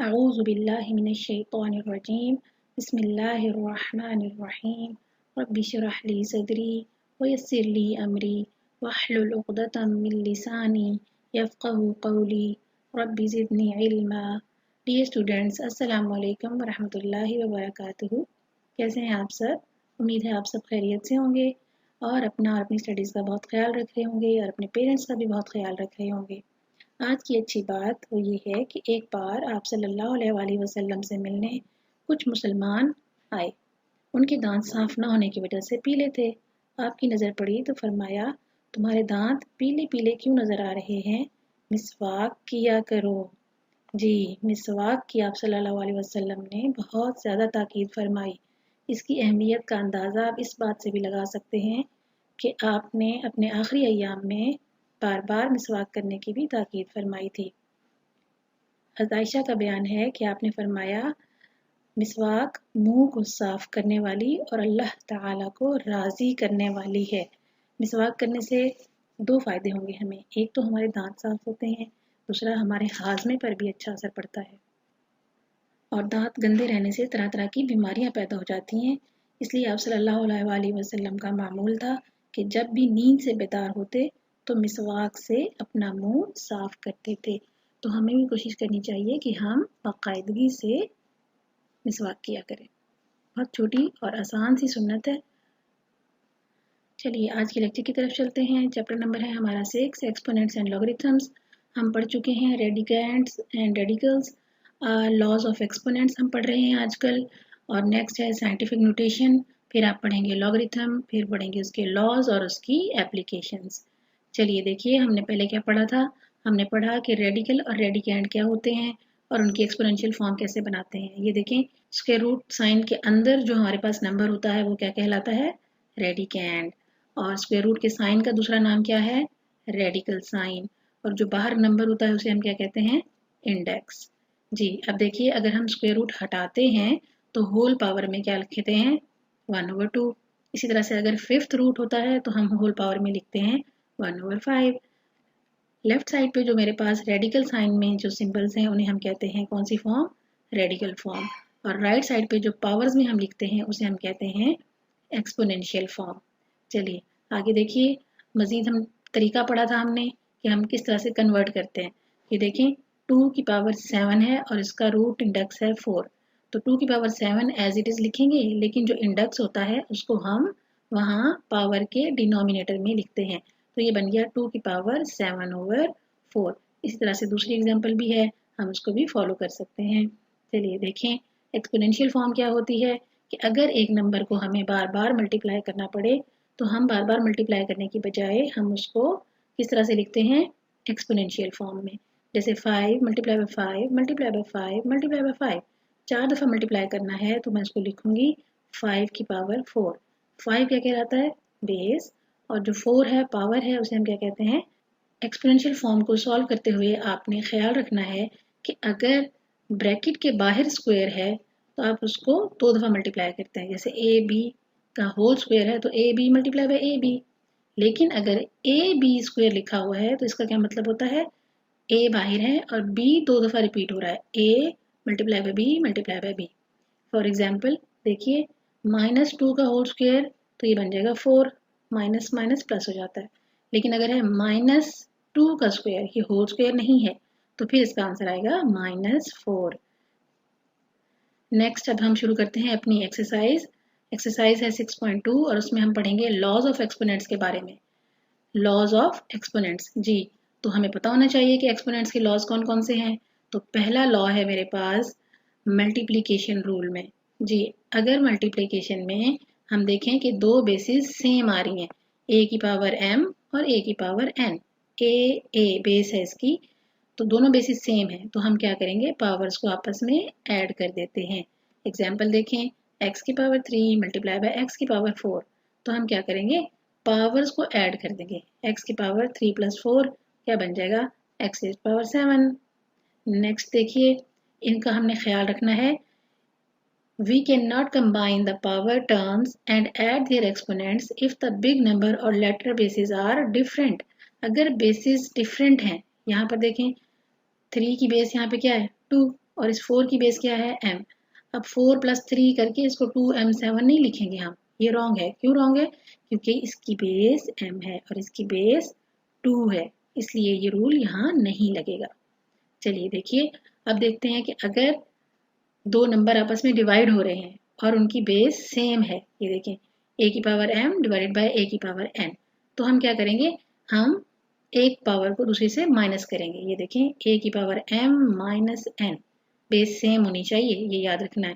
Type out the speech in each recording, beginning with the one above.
अऊज़ु बिल्लाहि मिनश शैतानिर रजीम बिस्मिल्लाहिर रहमानिर रहीम रब्बि इश्रह ली सदरी व यस्सिर ली अमरी वहलुल उक़दतम मिन लिसानी यफ़क़हू क़ौली रब्बि ज़िदनी इल्मा। डियर स्टूडेंट्स, अस्सलामु अलैकुम व रहमतुल्लाहि व बरकातुहू। कैसे हैं आप सब? उम्मीद है आप सब खैरियत से होंगे और अपना और अपनी स्टडीज़ का बहुत ख्याल रख रहे होंगे और अपने पेरेंट्स का भी बहुत ख्याल रख रहे होंगे। आज की अच्छी बात वो ये है कि एक बार आप सल्लल्लाहु अलैहि वसल्लम से मिलने कुछ मुसलमान आए। उनके दांत साफ ना होने की वजह से पीले थे। आपकी नज़र पड़ी तो फरमाया, तुम्हारे दांत पीले पीले क्यों नज़र आ रहे हैं? मिसवाक किया करो। जी, मिसवाक की आप सल्लल्लाहु अलैहि वसल्लम ने बहुत ज़्यादा ताकीद फरमाई। इसकी अहमियत का अंदाज़ा आप इस बात से भी लगा सकते हैं कि आपने अपने आखिरी अय्याम में बार बार मिसवाक करने की भी ताकीद फरमाई थी। हज़रत आयशा का बयान है कि आपने फरमाया, मिसवाक मुंह को साफ करने वाली और अल्लाह ताला को राज़ी करने वाली है। मिसवाक करने से दो फ़ायदे होंगे हमें। एक तो हमारे दांत साफ होते हैं, दूसरा हमारे हाजमे पर भी अच्छा असर पड़ता है। और दांत गंदे रहने से तरह तरह की बीमारियां पैदा हो जाती हैं। इसलिए आप सल्लल्लाहु अलैहि वसल्लम का मामूल था कि जब भी नींद से बेदार होते तो मिसवाक से अपना मुंह साफ करते थे। तो हमें भी कोशिश करनी चाहिए कि हम बाकायदगी से मिसवाक किया करें। बहुत छोटी और आसान सी सुन्नत है। चलिए आज के लेक्चर की तरफ चलते हैं। चैप्टर नंबर है हमारा 6, एक्सपोनेंट्स एंड लॉगरिथम्स। हम पढ़ चुके हैं radicands and radicals, laws of exponents हम पढ़ रहे हैं आजकल, और नेक्स्ट है साइंटिफिक नोटेशन। फिर आप पढ़ेंगे लॉगरिथम, फिर पढ़ेंगे उसके लॉज और उसकी एप्लीकेशंस। चलिए देखिए, हमने पहले क्या पढ़ा था। हमने पढ़ा कि रेडिकल और रेडिकेंड क्या होते हैं और उनकी एक्सपोनेंशियल फॉर्म कैसे बनाते हैं। ये देखें, स्क्वायर रूट साइन के अंदर जो हमारे पास नंबर होता है वो क्या कहलाता है? रेडिकेंड। और स्क्वायर रूट के साइन का दूसरा नाम क्या है? Radical sign. और जो बाहर नंबर होता है उसे हम क्या कहते हैं? इंडेक्स। जी, अब देखिए, अगर हम स्क्वायर रूट हटाते हैं तो होल पावर में क्या लिखते हैं? 1/2। इसी तरह से अगर फिफ्थ रूट होता है तो हम होल पावर में लिखते हैं 1/5। लेफ्ट साइड पे जो मेरे पास रेडिकल साइन में जो सिंबल्स हैं उन्हें हम कहते हैं कौन सी फॉर्म? Radical form. और राइट साइड पे जो पावर्स में हम लिखते हैं उसे हम कहते हैं एक्सपोनेंशियल फॉर्म। चलिए आगे देखिए, मज़ीद हम तरीका पढ़ा था हमने कि हम किस तरह से कन्वर्ट करते हैं। ये देखें, 2 की पावर 7 है और इसका रूट इंडेक्स है 4। तो 2 की पावर 7 एज इट इज़ लिखेंगे, लेकिन जो इंडेक्स होता है उसको हम वहाँ पावर के डिनोमिनेटर में लिखते हैं। तो ये बन गया 2 की पावर 7/4। इसी तरह से दूसरी एग्जाम्पल भी है, हम उसको भी फॉलो कर सकते हैं। चलिए देखें, एक्सपोनेंशियल फॉर्म क्या होती है कि अगर एक नंबर को हमें बार बार मल्टीप्लाई करना पड़े तो हम बार बार मल्टीप्लाई करने की बजाय हम उसको किस तरह से लिखते हैं? एक्सपोनेंशियल फॉर्म में। जैसे 5 multiply by 5 multiply by 5 multiply by 5। 4 दफ़ा मल्टीप्लाई करना है तो मैं उसको लिखूंगी 5 की पावर 4। 5 क्या कहलाता है? बेस। और जो 4 है पावर है उसे हम क्या कहते हैं? एक्सपोनेंशियल फॉर्म को सॉल्व करते हुए आपने ख्याल रखना है कि अगर ब्रैकेट के बाहर स्क्वायर है तो आप उसको 2 दफ़ा मल्टीप्लाई करते हैं। जैसे ए बी का होल स्क्वायर है तो A B multiply by A B. लेकिन अगर ए बी स्क्वायर लिखा हुआ है तो इसका क्या मतलब होता है? ए बाहर है और बी 2 दफ़ा रिपीट हो रहा है। A multiply by B multiply by B. For example देखिए, -2 का होल स्क्वायर तो ये बन जाएगा 4। माइनस माइनस प्लस हो जाता है। लेकिन अगर है -2 का स्क्वायर, ये होल स्क्वायर नहीं है, तो फिर इसका आंसर आएगा -4। नेक्स्ट अब हम शुरू करते हैं अपनी एक्सरसाइज। एक्सरसाइज है 6.2 और उसमें हम पढ़ेंगे लॉज ऑफ एक्सपोनेंट्स के बारे में। लॉज ऑफ एक्सपोनेंट्स, जी, तो हमें पता होना चाहिए कि एक्सपोनेंट्स के लॉज कौन कौन से हैं। तो पहला लॉ है मेरे पास मल्टीप्लिकेशन रूल में। जी, अगर मल्टीप्लिकेशन में हम देखें कि दो बेसिस सेम आ रही हैं, a की पावर m और a की पावर n, a बेस है इसकी, तो दोनों बेसिस सेम है, तो हम क्या करेंगे? पावर्स को आपस में ऐड कर देते हैं। एग्जाम्पल देखें, x की पावर 3 मल्टीप्लाई बाय x की पावर 4। तो हम क्या करेंगे? पावर्स को ऐड कर देंगे। x की पावर 3 + 4 क्या बन जाएगा? x की पावर 7। नेक्स्ट देखिए, इनका हमने ख्याल रखना है। We cannot combine the power terms and add their exponents if the big number or letter bases are different. अगर बेसिस डिफरेंट हैं, यहाँ पर देखें 3 की बेस यहाँ पे क्या है? 2, और इस 4 की बेस क्या है m। अब 4 + 3 करके इसको 2m7 नहीं लिखेंगे हम, ये रॉन्ग है। क्यों रॉन्ग है? क्योंकि इसकी बेस m है और इसकी बेस 2 है, इसलिए ये रूल यहाँ नहीं लगेगा। चलिए देखिए, अब देखते हैं कि अगर दो नंबर आपस में डिवाइड हो रहे हैं और उनकी बेस सेम है, ये देखें a⁻m डिवाइडेड बाय a⁻n, तो हम क्या करेंगे, हम एक पावर को दूसरे से माइनस करेंगे। ये देखें a⁻m - n, बेस सेम होनी चाहिए, ये याद रखना है।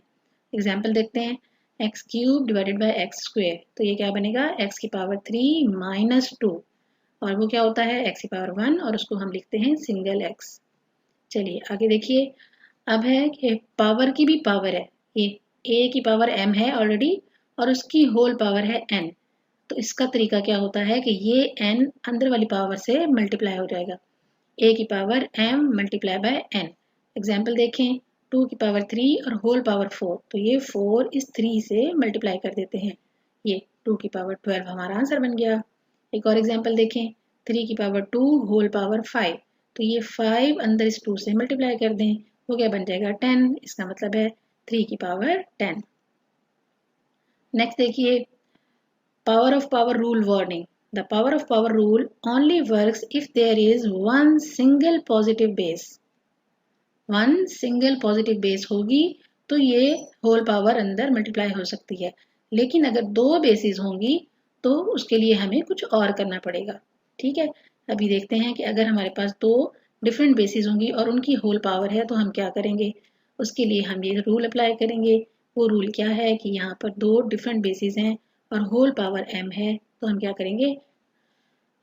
एग्जाम्पल देखते हैं, x³ डिवाइडेड बाय x², तो ये क्या बनेगा x⁻3 - 2, और वो क्या होता है x⁻1 और उसको हम लिखते हैं सिंगल x। चलिए आगे देखिए, अब है कि पावर की भी पावर है, ये a की पावर m है ऑलरेडी और उसकी होल पावर है n, तो इसका तरीका क्या होता है कि ये n अंदर वाली पावर से मल्टीप्लाई हो जाएगा, a की power m multiply by n। Example देखें, 2 की पावर 3 और होल पावर 4, तो ये 4 इस 3 से मल्टीप्लाई कर देते हैं, ये 2 की पावर 12 हमारा आंसर बन गया। एक और एग्जाम्पल देखें, 3 की पावर 2 होल पावर 5, तो ये 5 अंदर इस 2 से मल्टीप्लाई कर दें, वो क्या बन जाएगा 10, इसका मतलब है 3 की पावर 10। नेक्स्ट देखिए, power of power rule warning. The power of power rule only works if there is one single positive base. One single positive base होगी तो ये होल पावर अंदर मल्टीप्लाई हो सकती है, लेकिन अगर दो बेसिस होंगी तो उसके लिए हमें कुछ और करना पड़ेगा। ठीक है, अभी देखते हैं कि अगर हमारे पास दो डिफरेंट बेसिस होंगी और उनकी होल पावर है तो हम क्या करेंगे। उसके लिए हम ये रूल अप्लाई करेंगे। वो रूल क्या है कि यहाँ पर दो डिफरेंट बेसिस हैं और होल पावर m है, तो हम क्या करेंगे,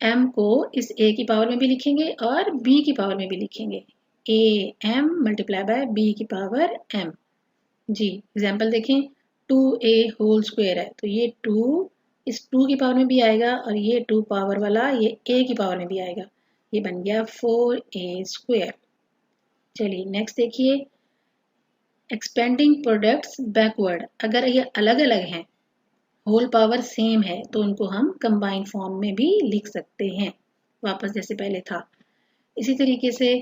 m को इस a की पावर में भी लिखेंगे और b की पावर में भी लिखेंगे, am मल्टीप्लाई बाय b की पावर m। जी एग्जाम्पल देखें, 2a होल स्क्वायर है, तो ये 2 इस 2 की पावर में भी आएगा और ये 2 पावर वाला ये a की पावर में भी आएगा, ये बन गया 4a²। चलिए नेक्स्ट देखिए, एक्सपेंडिंग प्रोडक्ट्स बैकवर्ड। अगर ये अलग अलग हैं, होल पावर सेम है, तो उनको हम कंबाइंड फॉर्म में भी लिख सकते हैं, वापस जैसे पहले था। इसी तरीके से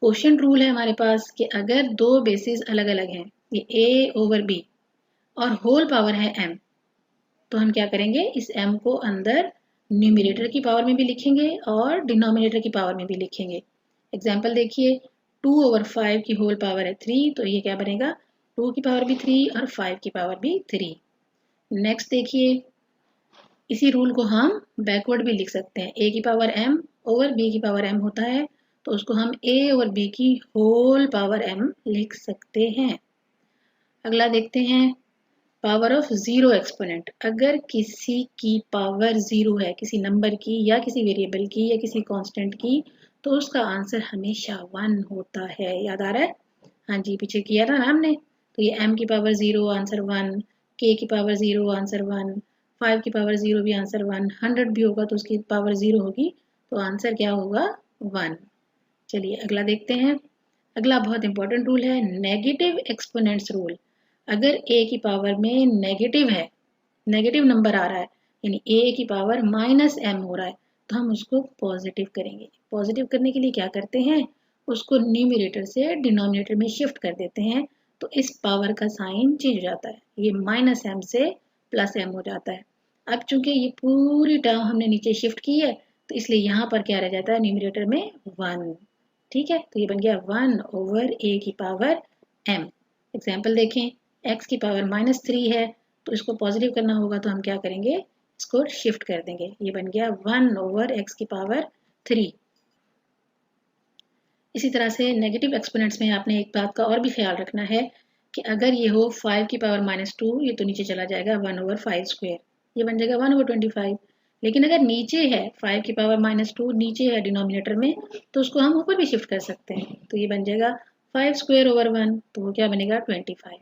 क्वोशिएंट रूल है हमारे पास कि अगर दो बेसिस अलग अलग हैं, ये a/b और होल पावर है m, तो हम क्या करेंगे, इस m को अंदर न्यूमरेटर की पावर में भी लिखेंगे और डिनोमिनेटर की पावर में भी लिखेंगे। एग्जाम्पल देखिए, 2/5 की होल पावर है 3, तो ये क्या बनेगा 2 की पावर भी 3 और 5 की पावर भी 3। नेक्स्ट देखिए, इसी रूल को हम बैकवर्ड भी लिख सकते हैं, a की पावर m ओवर b की पावर m होता है, तो उसको हम a और b की होल पावर m लिख सकते हैं। अगला देखते हैं, पावर ऑफ जीरो एक्सपोनेंट। अगर किसी की पावर जीरो है, किसी नंबर की या किसी वेरिएबल की या किसी कांस्टेंट की, तो उसका आंसर हमेशा 1 होता है। याद आ रहा है? हाँ जी, पीछे किया था ना हमने। तो ये m की पावर 0 आंसर 1, k की पावर 0 आंसर 1, 5 की पावर 0 भी आंसर 1, 100 भी होगा तो उसकी पावर 0 होगी, तो आंसर क्या होगा 1। चलिए अगला देखते हैं। अगला बहुत इंपॉर्टेंट रूल है, नेगेटिव एक्सपोनेंट्स रूल। अगर a की पावर में नेगेटिव है, नेगेटिव नंबर आ रहा है, यानी a की पावर -m हो रहा है, तो हम उसको पॉजिटिव करेंगे। पॉजिटिव करने के लिए क्या करते हैं, उसको न्यूमरेटर से डिनोमिनेटर में शिफ्ट कर देते हैं, तो इस पावर का साइन चेंज हो जाता है, ये -m से +m हो जाता है। अब चूंकि ये पूरी टर्म हमने नीचे शिफ्ट की है, तो इसलिए यहाँ पर क्या रह जाता है, न्यूमरेटर में 1। ठीक है, तो ये बन गया 1/a की पावर m। एग्जाम्पल देखें, x की पावर -3 है, तो इसको पॉजिटिव करना होगा, तो हम क्या करेंगे, इसको शिफ्ट कर देंगे, ये बन गया 1/x की पावर 3। इसी तरह से नेगेटिव एक्सपोनेंट्स में आपने एक बात का और भी ख्याल रखना है कि अगर ये हो 5 की पावर -2, ये तो नीचे चला जाएगा 1/5², ये बन जाएगा 1/25। लेकिन अगर नीचे है 5 की पावर -2 नीचे है डिनोमिनेटर में, तो उसको हम ऊपर भी शिफ्ट कर सकते हैं, तो ये बन जाएगा 5²/1, तो वो क्या बनेगा 25।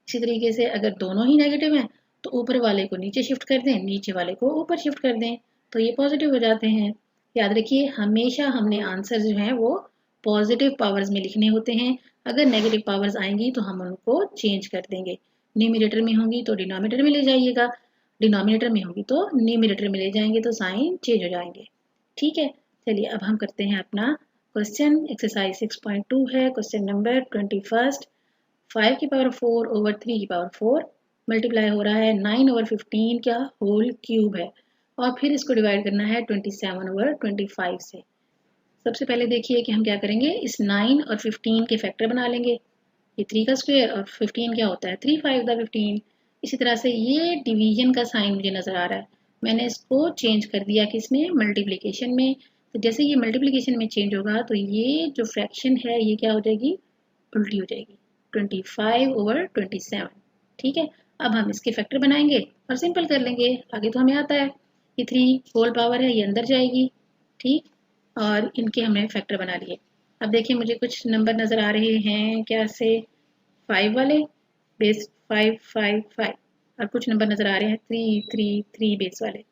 इसी तरीके से अगर दोनों ही नेगेटिव हैं, तो ऊपर वाले को नीचे शिफ्ट कर दें, नीचे वाले को ऊपर शिफ्ट कर दें, तो ये पॉजिटिव हो जाते हैं। याद रखिए, हमेशा हमने आंसर जो है वो पॉजिटिव पावर्स में लिखने होते हैं। अगर नेगेटिव पावर्स आएंगी तो हम उनको चेंज कर देंगे, न्यूमरेटर में होंगी तो डिनोमिनेटर में ले जाइएगा, डिनोमिनेटर में होगी तो न्यूमरेटर में ले जाएंगे, तो साइन चेंज हो जाएंगे। ठीक है, चलिए अब हम करते हैं अपना क्वेश्चन एक्सरसाइज 6.2 है। Question number 21। 5 की पावर 4 ओवर 3 की पावर 4 मल्टीप्लाई हो रहा है 9 ओवर 15 का होल क्यूब है, और फिर इसको डिवाइड करना है 27 ओवर 25 से। सबसे पहले देखिए कि हम क्या करेंगे, इस 9 और 15 के फैक्टर बना लेंगे। ये 3 का स्क्वायर और 15 क्या होता है 3 5 द 15। इसी तरह से ये डिवीजन का साइन मुझे नजर आ रहा है, मैंने इसको चेंज कर दिया किसमें, मल्टीप्लिकेशन में। तो जैसे ये मल्टीप्लिकेशन में चेंज होगा तो ये जो फ्रैक्शन है ये क्या हो जाएगी, उल्टी हो जाएगी, 25 ओवर 27। ठीक है, अब हम इसके फैक्टर बनाएंगे और सिंपल कर लेंगे, आगे तो हमें आता है। ये 3 होल पावर है, ये अंदर जाएगी। ठीक, और इनके हमने फैक्टर बना लिए। अब देखिए मुझे कुछ नंबर नज़र आ रहे हैं, क्या से 5 वाले, बेस 5 5 5, और कुछ नंबर नज़र आ रहे हैं 3 3 3 बेस वाले।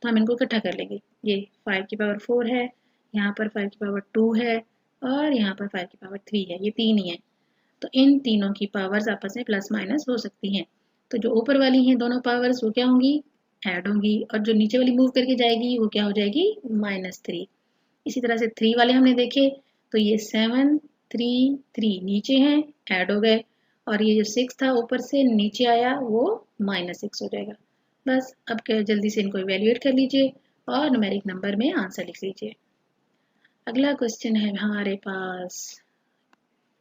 तो हम इनको इकट्ठा कर लेंगे। ये 5 की पावर 4 है, यहाँ पर 5 की पावर 2 है, और यहाँ पर 5 की पावर 3 है, ये तीन ही है। तो इन तीनों की पावर्स आपस में प्लस माइनस हो सकती हैं। तो जो ऊपर वाली हैं दोनों पावर्स वो क्या होंगी, ऐड होंगी, और जो नीचे वाली मूव करके जाएगी वो क्या हो जाएगी, -3। इसी तरह से 3 वाले हमने देखे, तो ये 7 3 3 नीचे हैं, ऐड हो गए, और ये जो 6 था ऊपर से नीचे आया वो -6 हो जाएगा। बस अब क्या, जल्दी से इनको इवेल्युएट कर लीजिए और न्यूमेरिक नंबर में आंसर लिख लीजिए। अगला क्वेश्चन है हमारे पास,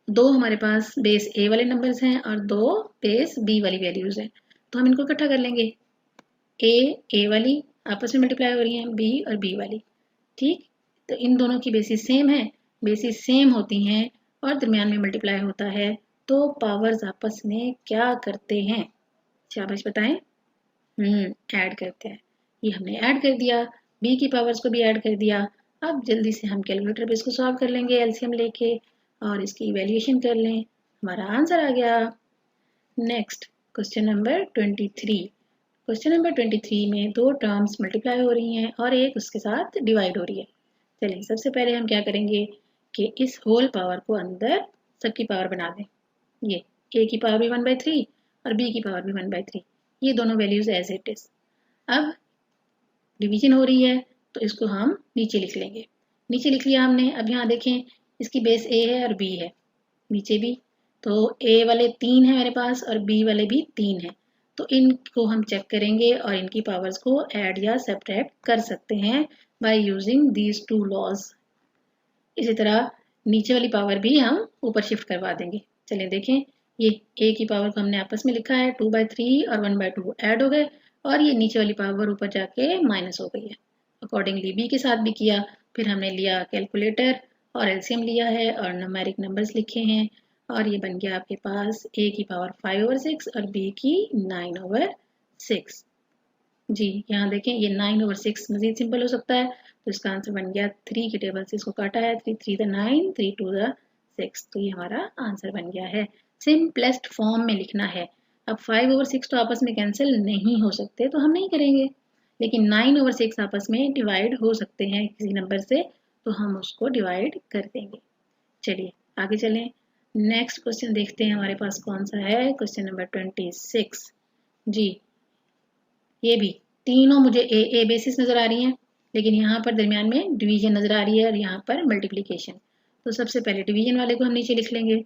दो हमारे पास बेस ए वाले नंबर्स हैं और दो बेस बी वाली वैल्यूज हैं, तो हम इनको इकट्ठा कर लेंगे। ए वाली आपस में मल्टीप्लाई हो रही हैं, बी और बी वाली। ठीक, तो इन दोनों की बेसिस सेम है, बेसिस सेम होती हैं और दरमियान में मल्टीप्लाई होता है, तो पावर्स आपस में क्या करते हैं, शाबाश बताएं, ऐड करते हैं। ये हमने ऐड कर दिया, बी की पावर्स को भी ऐड कर दिया। अब जल्दी से हम कैलकुलेटर पे इसको सॉल्व कर लेंगे एलसीएम लेके, और इसकी इवैल्यूएशन कर लें, हमारा आंसर आ गया। Next question number 23। Question number 23 में दो टर्म्स मल्टीप्लाई हो रही हैं और एक उसके साथ डिवाइड हो रही है। चलिए सबसे पहले हम क्या करेंगे कि इस होल पावर को अंदर सबकी पावर बना दें। ये a की पावर भी 1/3 और b की पावर भी 1/3, ये दोनों वैल्यूज एज इट इज। अब डिवीजन हो रही है तो इसको हम नीचे लिख लेंगे। नीचे लिख लिया हमने। अब यहाँ देखें, इसकी बेस a है और b है, नीचे भी, तो a वाले 3 है मेरे पास और b वाले भी 3 है, तो इनको हम चेक करेंगे और इनकी पावर्स को ऐड या सब्ट्रैक्ट कर सकते हैं by using these two laws. इसी तरह नीचे वाली पावर भी हम ऊपर शिफ्ट करवा देंगे। चलिए देखें, ये a की पावर को हमने आपस में लिखा है 2/3 और 1/2 ऐड हो गए, और ये नीचे वाली पावर ऊपर जाके माइनस हो गई है। अकॉर्डिंगली b के साथ भी किया, फिर हमने लिया कैलकुलेटर और एलसीएम लिया है और न्यूमेरिक नंबर्स लिखे हैं, और ये बन गया आपके पास a की पावर 5/6 और b की 9/6। जी यहाँ देखें, ये 9/6 मजीद सिंपल हो सकता है, तो इसका आंसर बन गया 3 की टेबल से इसको काटा है, 3 3 द 9 3 2 द 6, तो ये हमारा आंसर बन गया है। सिंपलेस्ट फॉर्म में लिखना है। अब 5/6 तो आपस में कैंसिल नहीं हो सकते तो हम नहीं करेंगे, लेकिन 9/6 आपस में डिवाइड हो सकते हैं किसी नंबर से, तो हम उसको डिवाइड कर देंगे। चलिए आगे चलें, नेक्स्ट क्वेश्चन देखते हैं हमारे पास कौन सा है। Question number 26। जी ये भी तीनों मुझे ए बेसिस नजर आ रही हैं, लेकिन यहाँ पर दरमियान में डिवीजन नजर आ रही है और यहाँ पर मल्टीप्लिकेशन। तो सबसे पहले डिवीजन वाले को हम नीचे लिख लेंगे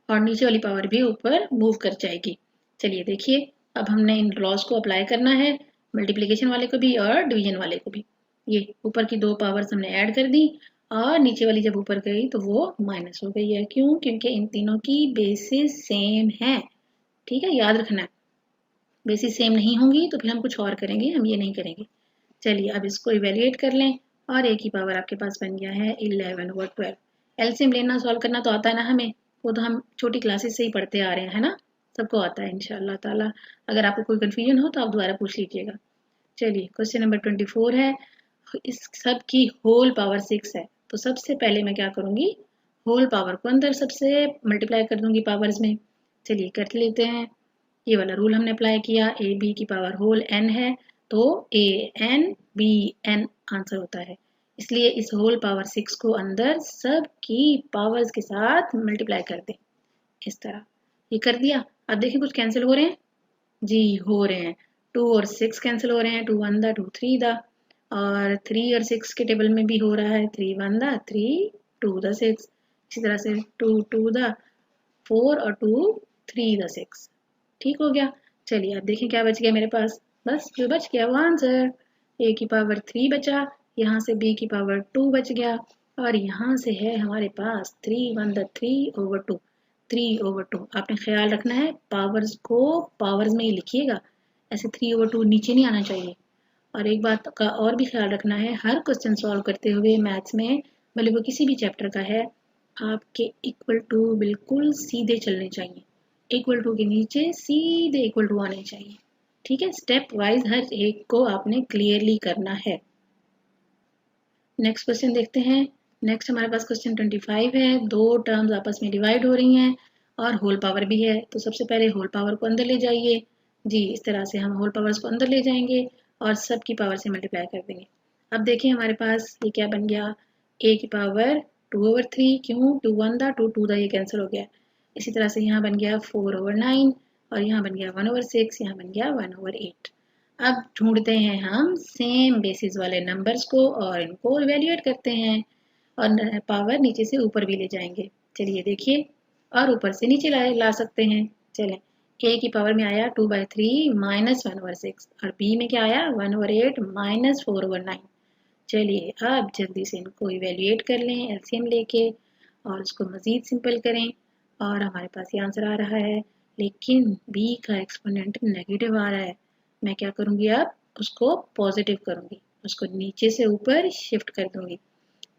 और नीचे वाली पावर भी ऊपर मूव कर जाएगी। चलिए देखिए, अब हमने इन लॉज को अप्लाई करना है, मल्टीप्लिकेशन वाले को भी और डिवीजन वाले को भी। ये ऊपर की दो पावर्स हमने ऐड कर दी और नीचे वाली जब ऊपर गई तो वो माइनस हो गई है। क्यों? क्योंकि इन तीनों की बेसिस सेम है। ठीक है, याद रखना है, बेसिस सेम नहीं होंगी तो फिर हम कुछ और करेंगे, हम ये नहीं करेंगे। चलिए अब इसको इवेल्युएट कर लें, और ए की पावर आपके पास बन गया है 11/12। एलसीएम लेना सॉल्व करना तो आता है ना हमें, वो तो हम छोटी क्लासेस से ही पढ़ते आ रहे हैं, है ना, सबको आता है इंशाल्लाह ताला। अगर आपको कोई कन्फ्यूजन हो तो आप दोबारा पूछ लीजिएगा। चलिए क्वेश्चन नंबर 24 है, इस सब की होल पावर 6 है, तो सबसे पहले मैं क्या करूंगी, होल पावर को अंदर सबसे मल्टीप्लाई कर दूंगी पावर्स में। चलिए कर लेते हैं, ये वाला रूल हमने अप्लाई किया, ए बी की पावर होल n है, तो a n b n answer होता है, इसलिए इस होल पावर 6 को अंदर सब की पावर्स के साथ मल्टीप्लाई कर दें इस तरह। ये कर दिया। अब देखिए कुछ कैंसिल हो रहे हैं, जी हो रहे हैं, 2 और 6 कैंसिल हो रहे हैं, 2 1 द 2 3 द, और 3 और 6 के टेबल में भी हो रहा है, 3 1 द 3 2 द 6, इसी तरह से 2 2 द 4 और 2 3 द 6। ठीक हो गया। चलिए अब देखें क्या बच गया मेरे पास, बस जो बच गया वो आंसर, a की पावर 3 बचा, यहाँ से b की पावर 2 बच गया, और यहाँ से है हमारे पास 3 1 द 3/2, 3/2। आपने ख्याल रखना है पावर्स को पावर्स में ही लिखिएगा, ऐसे 3/2 नीचे नहीं आना चाहिए। और एक बात का और भी ख्याल रखना है, हर क्वेश्चन सॉल्व करते हुए मैथ्स में, भले वो किसी भी चैप्टर का है, आपके इक्वल टू बिल्कुल सीधे चलने चाहिए, इक्वल टू के नीचे सीधे इक्वल टू आने चाहिए। ठीक है, स्टेप वाइज हर एक को आपने क्लियरली करना है। नेक्स्ट क्वेश्चन देखते हैं। नेक्स्ट हमारे पास क्वेश्चन 25 है, दो टर्म्स आपस में डिवाइड हो रही हैं और होल पावर भी है, तो सबसे पहले होल पावर को अंदर ले जाइए। जी, इस तरह से हम होल पावर्स को अंदर ले जाएंगे और सब की पावर से मल्टीप्लाई कर देंगे। अब देखिए हमारे पास ये क्या बन गया, a की पावर 2/3, क्यों 2 1 द 2 2 द, ये कैंसिल हो गया। इसी तरह से यहाँ बन गया 4/9 और यहाँ बन गया 1/6, यहाँ बन गया 1/8। अब ढूंढते हैं हम सेम बेसिस वाले नंबर्स को और इनको इवेल्युएट करते हैं और पावर नीचे से ऊपर भी ले जाएंगे। चलिए देखिए, और ऊपर से नीचे ला सकते हैं। चलें, a की पावर में आया 2/3 माइनस 1/6 और b में क्या आया 1/8 माइनस 4/9। चलिए अब जल्दी से इनको इवेल्युएट कर लें एलसीएम लेके और उसको मज़ीद सिंपल करें और हमारे पास ये आंसर आ रहा है, लेकिन b का एक्सपोनेंट नेगेटिव आ रहा है। मैं क्या करूँगी, अब उसको पॉजिटिव करूँगी, उसको नीचे से ऊपर शिफ्ट कर दूँगी।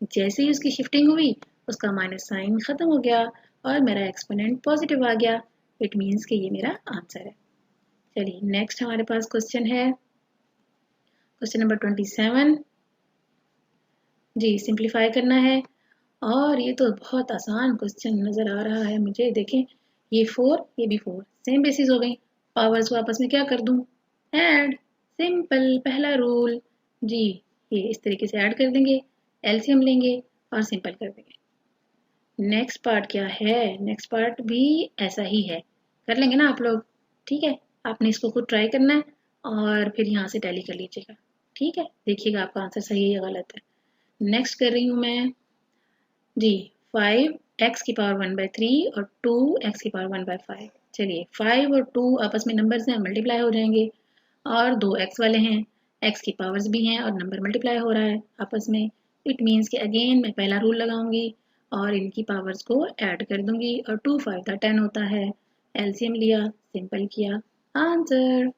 जैसे ही उसकी शिफ्टिंग हुई उसका माइनस साइन ख़त्म हो गया और मेरा एक्सपोनेंट पॉजिटिव आ गया। इट मीन्स कि ये मेरा आंसर है। चलिए नेक्स्ट हमारे पास क्वेश्चन है, क्वेश्चन नंबर 27। जी, सिंप्लीफाई करना है और ये तो बहुत आसान क्वेश्चन नज़र आ रहा है मुझे। देखें, ये 4 ये भी 4 सेम बेसिस हो गई, पावर्स को आपस में क्या कर दूँ, ऐड, सिंपल, पहला रूल। जी, ये इस तरीके से ऐड कर देंगे, एलसीएम लेंगे और सिंपल कर देंगे। नेक्स्ट पार्ट क्या है, नेक्स्ट पार्ट भी ऐसा ही है, कर लेंगे ना आप लोग। ठीक है, आपने इसको खुद ट्राई करना है और फिर यहाँ से टैली कर लीजिएगा। ठीक है, देखिएगा आपका आंसर सही है या गलत है। नेक्स्ट कर रही हूँ मैं जी, 5x की पावर 1/3 और 2x की पावर 1/5। चलिए 5 और 2 आपस में नंबर्स हैं, मल्टीप्लाई हो जाएंगे और 2x वाले हैं, x की पावर्स भी हैं और नंबर मल्टीप्लाई हो रहा है आपस में। इट मीन्स कि अगेन मैं पहला रूल लगाऊंगी और इनकी पावर्स को ऐड कर दूंगी और 2 5 10 होता है। एलसीएम लिया, सिंपल किया, आंसर।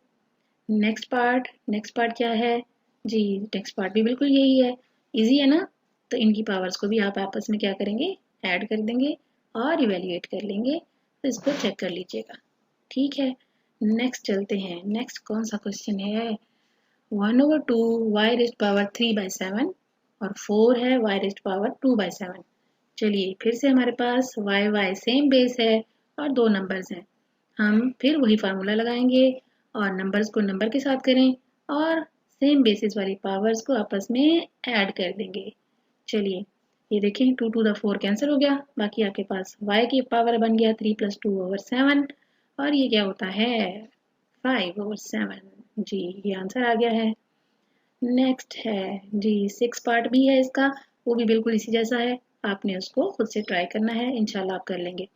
नेक्स्ट पार्ट क्या है जी, नेक्स्ट पार्ट भी बिल्कुल यही है, इजी है ना। तो इनकी पावर्स को भी आप आपस में क्या करेंगे, ऐड कर देंगे और इवेल्युएट कर लेंगे, तो इसको चेक कर लीजिएगा। ठीक है, नेक्स्ट चलते हैं। नेक्स्ट कौन सा क्वेश्चन है, 1/2 y raised पावर 3/7 और 4 है y raised पावर 2/7। चलिए फिर से हमारे पास y सेम बेस है और दो नंबर्स हैं, हम फिर वही फार्मूला लगाएंगे और नंबर्स को नंबर के साथ करें और सेम बेसिस वाली पावर्स को आपस में ऐड कर देंगे। चलिए ये देखें, 2 2 द 4 कैंसिल हो गया, बाकी आपके पास y की पावर बन गया 3 + 2/7 और ये क्या होता है 5/7। जी, ये आंसर आ गया है। नेक्स्ट है जी, 6 पार्ट भी है इसका, वो भी बिल्कुल इसी जैसा है, आपने उसको खुद से ट्राई करना है, इंशाल्लाह आप कर लेंगे।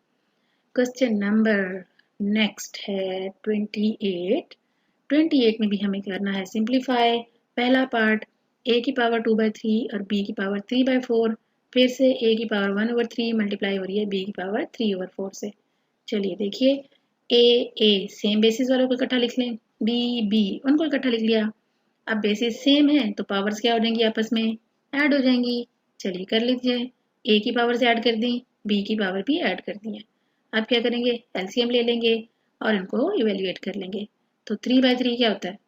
क्वेश्चन नंबर नेक्स्ट है 28 में भी हमें करना है सिंप्लीफाई। पहला पार्ट a की पावर 2/3 और b की पावर 3/4, फिर से a की पावर 1/3 मल्टीप्लाई हो रही है b की पावर 3/4 से। चलिए देखिए, a सेम बेसिस वालों को इकट्ठा लिख लें, b उनको इकट्ठा लिख लिया। अब बेसिस सेम है तो पावर्स क्या हो जाएंगी, आपस में ऐड हो जाएंगी। चलिए कर लीजिए, a की पावर से ऐड कर दी, b की पावर भी ऐड कर दी है। अब क्या करेंगे, एलसीएम ले लेंगे और इनको इवेल्युएट कर लेंगे। तो 3/3 क्या होता है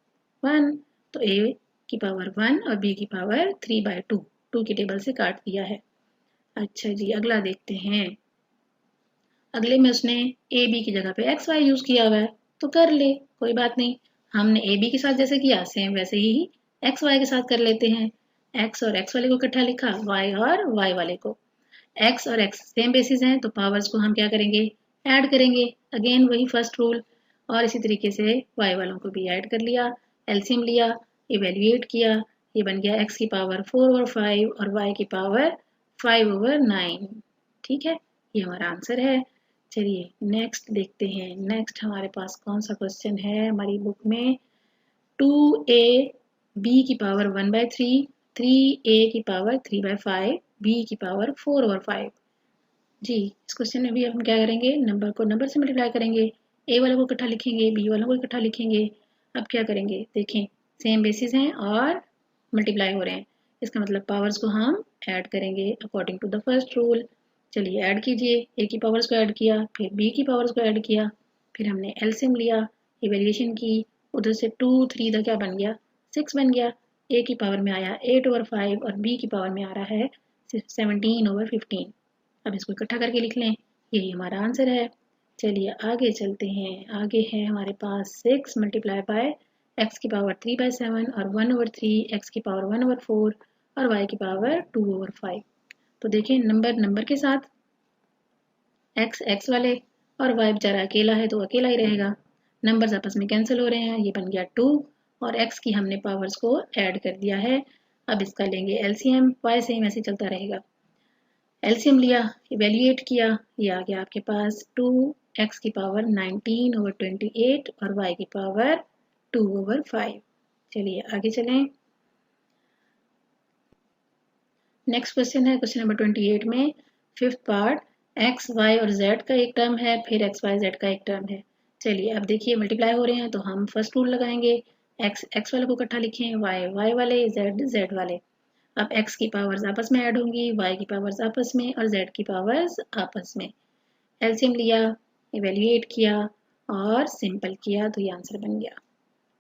1, तो a की पावर 1 और b की पावर 3/2, 2 की टेबल से काट दिया है। अच्छा जी, अगला देखते हैं। अगले में उसने ए बी की जगह पे एक्स वाई यूज किया हुआ है, तो कर ले, कोई बात नहीं। हमने ए बी के साथ जैसे किया सेम वैसे ही एक्स वाई के साथ कर लेते हैं। एक्स और एक्स वाले को इकट्ठा लिखा, वाई और वाई वाले को। एक्स और एक्स सेम बेसिस हैं तो पावर्स को हम क्या करेंगे, ऐड करेंगे, अगेन वही फर्स्ट रूल। और इसी तरीके से वाई वालों को भी ऐड कर लिया, एलसीएम लिया, इवेल्युएट किया, ये बन गया x की पावर 4/5 और y की पावर 5/9। ठीक है, ये हमारा आंसर है। चलिए नेक्स्ट देखते हैं। नेक्स्ट हमारे पास कौन सा क्वेश्चन है हमारी बुक में। 2a b की पावर 1/3, 3a की पावर 3/5, b की पावर 4/5। जी, इस क्वेश्चन में भी हम क्या करेंगे, नंबर को नंबर से मल्टीप्लाई करेंगे। ए वालों को इकट्ठा लिखेंगे, बी वालों को इकट्ठा लिखेंगे। अब क्या करेंगे, देखें सेम बेसिस हैं और मल्टीप्लाई हो रहे हैं, इसका मतलब पावर्स को हम ऐड करेंगे according to the first rule. चलिए ऐड कीजिए, ए की पावर्स को ऐड किया, फिर बी की पावर्स को ऐड किया, फिर हमने एलसीएम लिया, इवेल्यूएशन की, उधर से 2 3 का क्या बन गया, 6 बन गया। ए की पावर में आया 8/5 और बी की पावर में आ रहा है 17/15। अब इसको इकट्ठा करके लिख लें, यही हमारा आंसर है। चलिए आगे चलते हैं। आगे है हमारे पास 6 मल्टीप्लाई बाय एक्स की पावर 3/7 और 1/3 एक्स की पावर 1/4 और वाई की पावर 2/5। तो देखें नंबर नंबर के साथ, एक्स एक्स वाले और वाई बेचारा अकेला है तो अकेला ही रहेगा। नंबर्स आपस में कैंसिल हो रहे हैं, ये बन गया 2 और एक्स की हमने पावर्स को ऐड कर दिया है। अब इसका लेंगे एलसीएम, वाई सेम ऐसे चलता रहेगा। एलसीएम लिया, इवेल्युएट किया, ये आ गया आपके पास 2x की पावर 19/28 और y की पावर 2/5। चलिए आगे चलें। नेक्स्ट क्वेश्चन है क्वेश्चन नंबर 28 में फिफ्थ पार्ट, x y और z का एक टर्म है, फिर x y z का एक टर्म है। चलिए अब देखिए मल्टीप्लाई हो रहे हैं तो हम फर्स्ट रूल लगाएंगे, x x वाले को इकट्ठा लिखें, y y वाले, z z वाले। अब x की पावर्स आपस में ऐड होंगी, y की पावर्स आपस में और z की पावर्स आपस में। एलसीएम लिया, इवेल्युएट किया और सिंपल किया तो ये आंसर बन गया।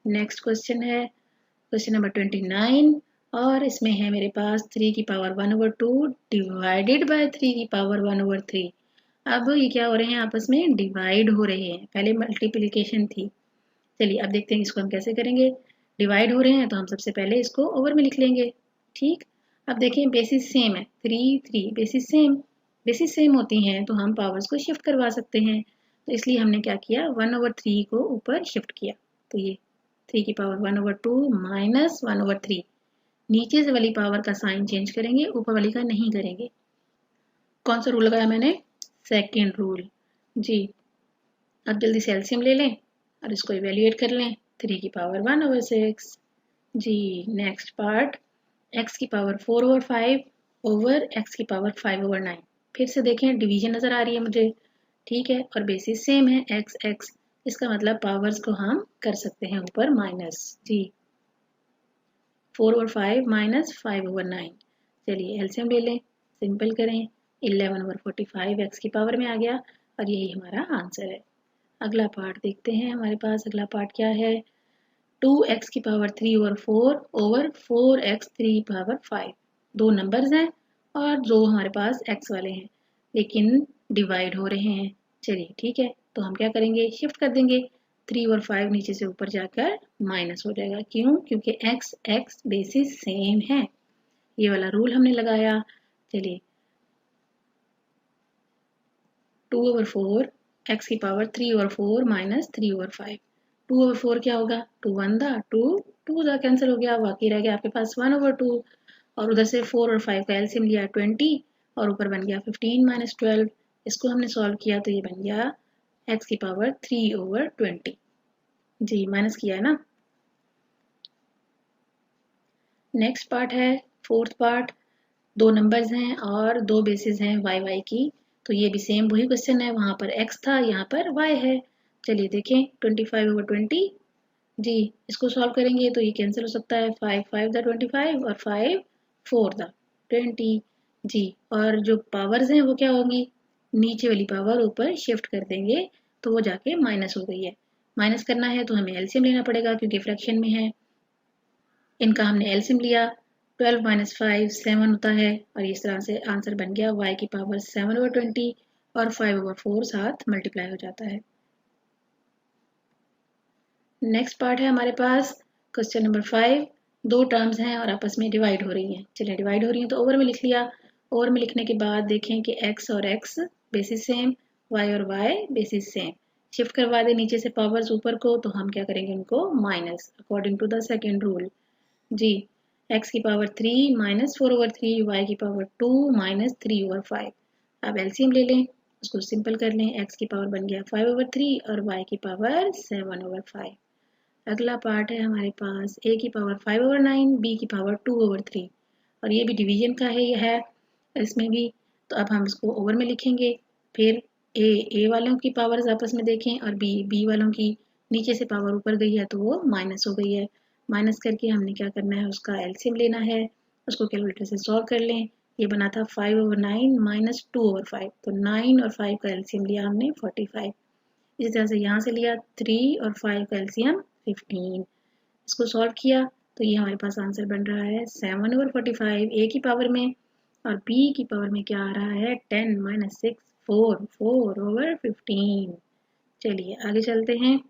नेक्स्ट क्वेश्चन है क्वेश्चन नंबर 29 और इसमें है मेरे पास 3 की पावर 1/2 डिवाइडेड बाय 3 की पावर 1/3। अब ये क्या हो रहे हैं, आपस में डिवाइड हो रहे हैं, पहले मल्टीप्लिकेशन थी। चलिए अब देखते हैं इसको हम कैसे करेंगे। डिवाइड हो रहे हैं तो हम सबसे पहले इसको ओवर में लिख लेंगे। ठीक, अब देखें बेसिस सेम है, 3 3 बेसिस सेम होती हैं तो हम पावर्स को शिफ्ट करवा सकते हैं। तो इसलिए हमने क्या किया, 1/3 को ऊपर शिफ्ट किया। तो ये 3 की पावर 1/2 माइनस 1/3, नीचे से वाली पावर का साइन चेंज करेंगे, ऊपर वाली का नहीं करेंगे। कौन सा रूल लगाया मैंने, सेकेंड रूल। जी, अब जल्दी से एलसीएम ले लें और इसको इवेल्युएट कर लें, 3 की पावर 1/6। जी, नेक्स्ट पार्ट, x की पावर 4/5 ओवर x की पावर 5/9। फिर से देखें डिवीजन नजर आ रही है मुझे, ठीक है, और बेसिस सेम है x x, इसका मतलब पावर्स को हम कर सकते हैं ऊपर माइनस। जी, 4/5 माइनस 5/9। चलिए एलसीएम ले लें, सिंपल करें, 11/45 x की पावर में आ गया और यही हमारा आंसर है। अगला पार्ट देखते हैं, हमारे पास अगला पार्ट क्या है, 2x की पावर 3/4 ओवर 4x 3/5। दो नंबर्स हैं और दो हमारे पास x वाले हैं लेकिन डिवाइड हो रहे हैं। चलिए ठीक है, तो हम क्या करेंगे, शिफ्ट कर देंगे, 3/5 नीचे से ऊपर जाकर माइनस हो जाएगा। क्यों, क्योंकि x x बेसिस सेम है, ये वाला रूल हमने लगाया। चलिए 2/4 x की पावर 3/4 माइनस 3/5, 2/4 क्या होगा, 2 1 दा 2 2 दा कैंसिल हो गया, बाकी रह गया आपके पास 1/2 और उधर से 4 और 5 का एलसीएम लिया 20 और ऊपर बन गया 15 माइनस 12। इसको हमने सॉल्व किया तो ये बन गया x की पावर 3/20। जी, माइनस किया है ना। नेक्स्ट पार्ट है फोर्थ पार्ट, दो नंबर्स हैं और दो बेसिस हैं y y की, तो ये भी सेम वही क्वेश्चन है, वहां पर x था यहाँ पर y है। चलिए देखें 25/20। जी, इसको सॉल्व करेंगे तो ये कैंसिल हो सकता है, 5 5 दा 25 और 5 4 दा 20। जी, और जो पावर्स हैं वो क्या होंगी, नीचे वाली पावर ऊपर शिफ्ट कर देंगे तो वो जाके माइनस हो गई है। माइनस करना है तो हमें एलसीएम लेना पड़ेगा क्योंकि फ्रैक्शन में है। इनका हमने एलसीएम लिया, 12 माइनस 5 7 होता है और इस तरह से आंसर बन गया y की पावर 7/20 और 5/4 साथ मल्टीप्लाई हो जाता है। नेक्स्ट पार्ट है हमारे पास क्वेश्चन नंबर 5, दो टर्म्स हैं और आपस में डिवाइड हो रही हैं। चलिए डिवाइड हो रही हैं तो ओवर में लिख लिया, ओवर में लिखने के बाद देखें कि x और x बेसिस सेम, y और y बेसिस सेम, शिफ्ट करवा दें नीचे से पावर्स ऊपर को तो हम क्या करेंगे, उनको minus according to the second rule. जी, x की पावर 3 माइनस 4/3, y की पावर 2 माइनस 3/5। अब एलसीएम ले लें, उसको सिंपल कर लें। x की पावर बन गया 5/3 और y की पावर 7/5। अगला पार्ट है हमारे पास a की पावर 5/9, b की पावर 2/3 और ये भी डिवीजन का है इसमें भी। तो अब हम इसको ओवर में लिखेंगे। फिर ए वालों की पावर्स आपस में देखें और बी वालों की, नीचे से पावर ऊपर गई है तो वो माइनस हो गई है। माइनस करके हमने क्या करना है, उसका एलसीएम लेना है। उसको कैलकुलेटर से सॉल्व कर लें। ये बना था 5/9 माइनस 2/5, तो 9 और 5 का एलसीएम लिया हमने 45। इसी तरह से यहाँ से लिया 3 और 5 का एलसीएम 15। इसको सॉल्व किया तो ये हमारे पास आंसर बन रहा है 7/45 ए की पावर में, और बी की पावर में क्या आ रहा है 10 माइनस 6 4/15। चलिए आगे चलते हैं।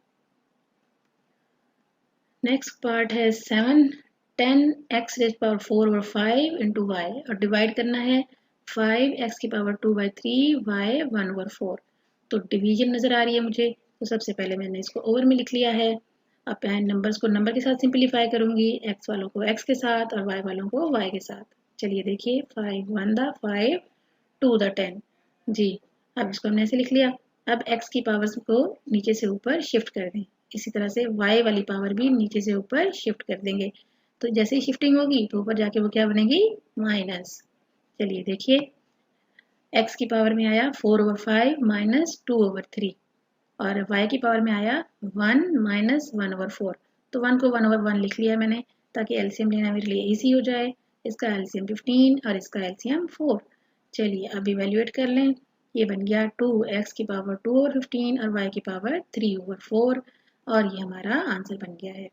नेक्स्ट पार्ट है 7 10 x raise power 4/5 into y, और डिवाइड करना है 5x की पावर 2/3 y 1/4। तो डिवीजन नजर आ रही है मुझे, तो सबसे पहले मैंने इसको ओवर में लिख लिया है। अब मैं नंबर्स को नंबर के साथ सिंपलीफाई करूंगी, x वालों को x के साथ और y वालों को y के साथ। चलिए देखिए 5 1 द 5 2 द 10 जी। अब इसको हमने ऐसे लिख लिया। अब x की पावर्स को नीचे से ऊपर शिफ्ट कर दें, इसी तरह से y वाली पावर भी नीचे से ऊपर शिफ्ट कर देंगे। तो जैसे ही शिफ्टिंग होगी तो ऊपर जाके वो क्या बनेगी, माइनस। चलिए देखिए x की पावर में आया 4/5 माइनस 2/3 और y की पावर में आया 1 माइनस 1/4। तो 1 को 1/1 लिख लिया मैंने, ताकि एलसीएम लेना मेरे लिए इजी हो जाए। इसका एलसीएम 15 और इसका एलसीएम 4। चलिए अब इवेल्युएट कर लें। ये बन गया 2x की पावर 2/15 और y की पावर 3/4 और ये हमारा आंसर बन गया है।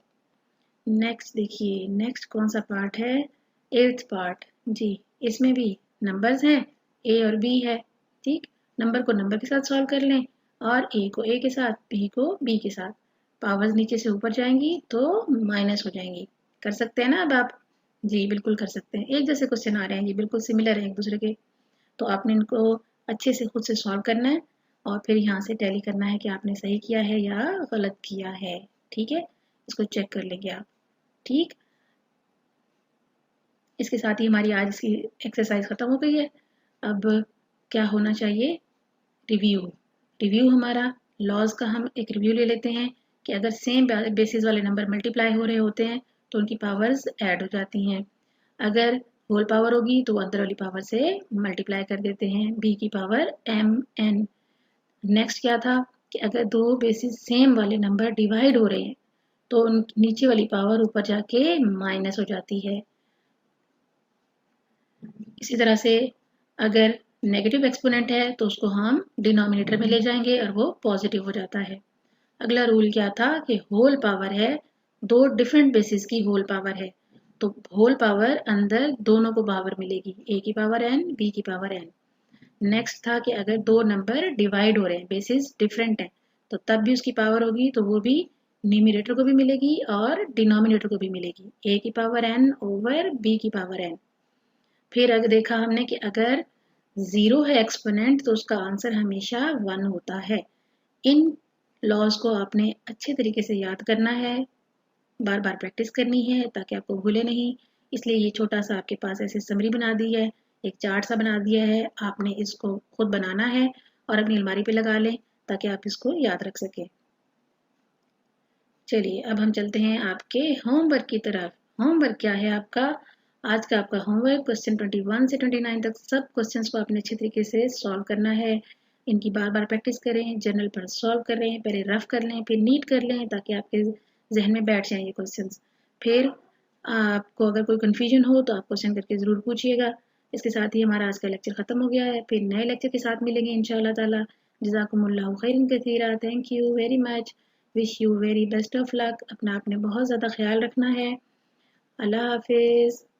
नेक्स्ट देखिए, नेक्स्ट कौन सा पार्ट है, 8th पार्ट जी। इसमें भी नंबर्स हैं, a और b है। ठीक, नंबर को नंबर के साथ सॉल्व कर लें और a को a के साथ, b को b के साथ। पावर्स नीचे से ऊपर जाएंगी तो माइनस हो जाएंगी। कर सकते हैं ना अब आप? जी बिल्कुल कर सकते हैं। एक जैसे क्वेश्चन आ रहे हैं, ये बिल्कुल सिमिलर है एक दूसरे के। तो आपने इनको अच्छे से खुद से सॉल्व करना है और फिर यहाँ से टैली करना है कि आपने सही किया है या गलत किया है। ठीक है, इसको चेक कर लेंगे आप। ठीक, इसके साथ ही हमारी आज की एक्सरसाइज खत्म हो गई है। अब क्या होना चाहिए, रिव्यू। रिव्यू हमारा लॉज का हम एक रिव्यू ले लेते हैं कि अगर सेम बेसिस वाले नंबर मल्टीप्लाई हो रहे होते हैं तो उनकी पावर्स ऐड हो जाती हैं। अगर होल पावर होगी तो अंदर वाली पावर से मल्टीप्लाई कर देते हैं, b की पावर mn। नेक्स्ट क्या था कि अगर दो बेसिस सेम वाले नंबर डिवाइड हो रहे हैं तो उन नीचे वाली पावर ऊपर जाके माइनस हो जाती है। इसी तरह से अगर नेगेटिव एक्सपोनेंट है तो उसको हम डिनोमिनेटर में ले जाएंगे और वो पॉजिटिव हो जाता है। अगला रूल क्या था कि होल पावर है, दो डिफरेंट बेसिस की होल पावर है तो होल पावर अंदर दोनों को पावर मिलेगी, a की पावर n b की पावर n। नेक्स्ट था कि अगर दो नंबर डिवाइड हो रहे हैं, बेसिस डिफरेंट है, तो तब भी उसकी पावर होगी तो वो भी न्यूमरेटर को भी मिलेगी और डिनोमिनेटर को भी मिलेगी, a की पावर n ओवर b की पावर n। फिर अगर देखा हमने कि अगर जीरो है एक्सपोनेंट तो उसका आंसर हमेशा 1 होता है। इन लॉज को आपने अच्छे तरीके से याद करना है, बार बार प्रैक्टिस करनी है ताकि आपको भूले नहीं। इसलिए ये छोटा सा आपके पास ऐसे समरी बना दी है, एक चार्ट सा बना दिया है, आपने इसको खुद बनाना है और अपनी अलमारी पे लगा लें ताकि आप इसको याद रख सकें। चलिए अब हम चलते हैं आपके होमवर्क की तरफ। होमवर्क क्या है आपका? आज का आपका होमवर्क क्वेश्चन 21 से 29 तक सब क्वेश्चंस को आपने अच्छे तरीके से सॉल्व करना है। इनकी बार बार प्रैक्टिस करें, जर्नल पर सॉल्व करें, पहले रफ कर लें फिर नीट कर लें ताकि आपके जहन में बैठ जाएं ये क्वेश्चंस। फिर आपको अगर कोई कन्फ्यूजन हो तो आप क्वेश्चन करके ज़रूर पूछिएगा। इसके साथ ही हमारा आज का लेक्चर ख़त्म हो गया है, फिर नए लेक्चर के साथ मिलेंगे इंशाअल्लाह ताला। जज़ाकुमुल्लाहु खैरन कसीरा, thank you very much, wish you very best of luck. अपना आपने बहुत ज़्यादा ख्याल रखना है। अल्लाह हाफिज़।